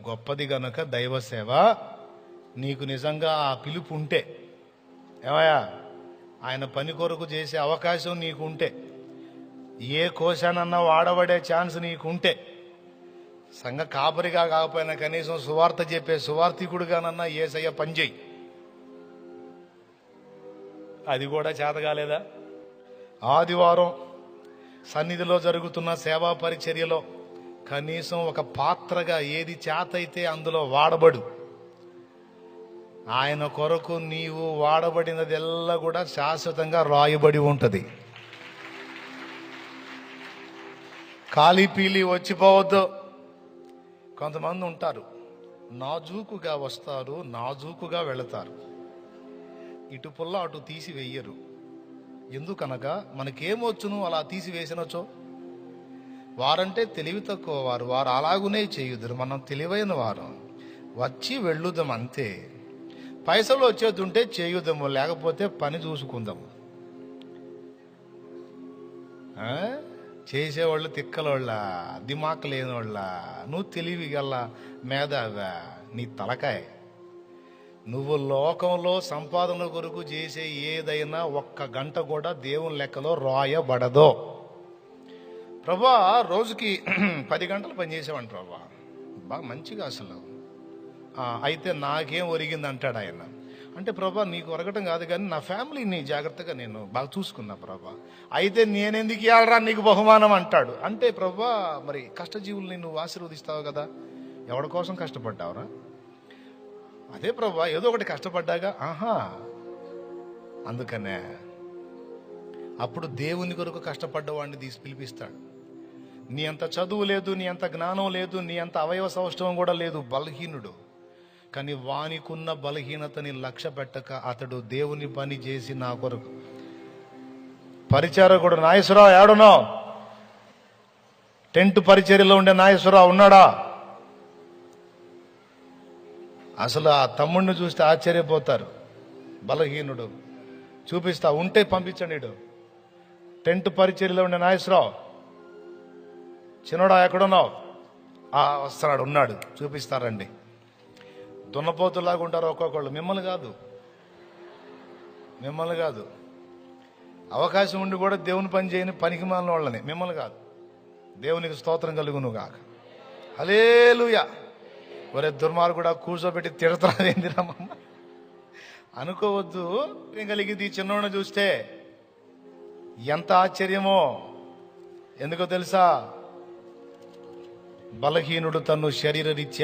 గొప్పది గనక దైవ సేవ. నీకు నిజంగా ఆ పిలుపు ఉంటే, ఏమయ్యా, ఆయన పని కొరకు చేసే అవకాశం నీకుంటే, ఏ కోశానన్నా వాడబడే ఛాన్స్ నీకుంటే, సంఘ కాపరిగా కాకపోయినా కనీసం సువార్త చెప్పే సువార్థికుడుగానన్నా యేసయ్య పనిచేయి. అది కూడా చేత కాలేదా? ఆదివారం సన్నిధిలో జరుగుతున్న సేవా పరిచర్యలో కనీసం ఒక పాత్రగా ఏది చేత అయితే అందులో వాడబడు. ఆయన కొరకు నీవు వాడబడినదెల్లా కూడా శాశ్వతంగా రాయబడి ఉంటుంది. ఖాళీ పీలి వచ్చిపోవద్దు. కొంతమంది ఉంటారు, నాజూకుగా వస్తారు, నాజూకుగా వెళతారు, ఇటు పుల్ల అటు తీసి వెయ్యరు. ఎందుకనగా మనకేమొచ్చును అలా తీసివేసినచో? వారంటే తెలివి తక్కువ వారు, వారు అలాగునే చేయుదురు. మనం తెలివైన వారు, వచ్చి వెళ్ళుదాం అంతే. పైసలు వచ్చేతుంటే చేయుదాము, లేకపోతే పని చూసుకుందాము. చేసేవాళ్ళు తిక్కలోళ్ళ, దిమాక్ లేనివాళ్ళ, నువ్వు తెలివి గల మేధావా? నీ తలకాయ. నువ్వు లోకంలో సంపాదన కొరకు చేసే ఏదైనా ఒక్క గంట కూడా దేవుని లెక్కలో రాయబడదో. ప్రభా రోజుకి 10 గంటలు పనిచేసావంట ప్రభా, బాగా మంచిగా అసలు. అయితే నాకేం ఒరిగింది అంటాడు ఆయన. అంటే ప్రభా నీకు ఒరగటం కాదు కానీ నా ఫ్యామిలీని జాగ్రత్తగా నేను బాగా చూసుకున్నా ప్రభా, అయితే నేనెందుకు ఇవ్వాలరా నీకు బహుమానం అంటాడు. అంటే ప్రభా మరి కష్టజీవుల్ని నువ్వు ఆశీర్వదిస్తావు కదా, ఎవరి కోసం కష్టపడ్డావురా? అదే ప్రభా ఏదో ఒకటి కష్టపడ్డాగా. అందుకనే అప్పుడు దేవుని కొరకు కష్టపడ్డవాడిని తీసి పిలిపిస్తాడు. నీ అంత చదువు లేదు, నీ అంత జ్ఞానం లేదు, నీ అంత అవయవ సౌష్ఠవం కూడా లేదు, బలహీనుడు. కానీ వానికున్న బలహీనతని లక్ష్య పెట్టక అతడు దేవుని పని చేసి నా కొరకు. పరిచారకుడు నాగేశ్వరరావు ఏడునో? టెంట్ పరిచర్యలో ఉండే నాగేశ్వరరావు ఉన్నాడా? అసలు ఆ తమ్ముడిని చూస్తే ఆశ్చర్యపోతారు. బలహీనుడు చూపిస్తా ఉంటే పంపించండి. టెంట్ పరిచర్యలో ఉండే నాగేశ్వరరావు, చిన్నోడా ఎక్కడున్నావు? వస్తున్నాడు, ఉన్నాడు, చూపిస్తారండి. దున్నపోతులాగా ఉంటారు ఒక్కొక్కళ్ళు. మిమ్మల్ని కాదు, అవకాశం ఉండి కూడా దేవుని పని చేయని పనికి మాలిన వాళ్ళని, మిమ్మల్ని కాదు. దేవునికి స్తోత్రం కలుగును గాక. హల్లెలూయా. ఒరే దుర్మార్గుడా, కూర్చోబెట్టి తిడతారేందిరమ్మ అనుకోవద్దు. కలిగింది ఈ చిన్నోడిని చూస్తే ఎంత ఆశ్చర్యమో. ఎందుకో తెలుసా? బలహీనుడు తన్ను శరీరరీత్యా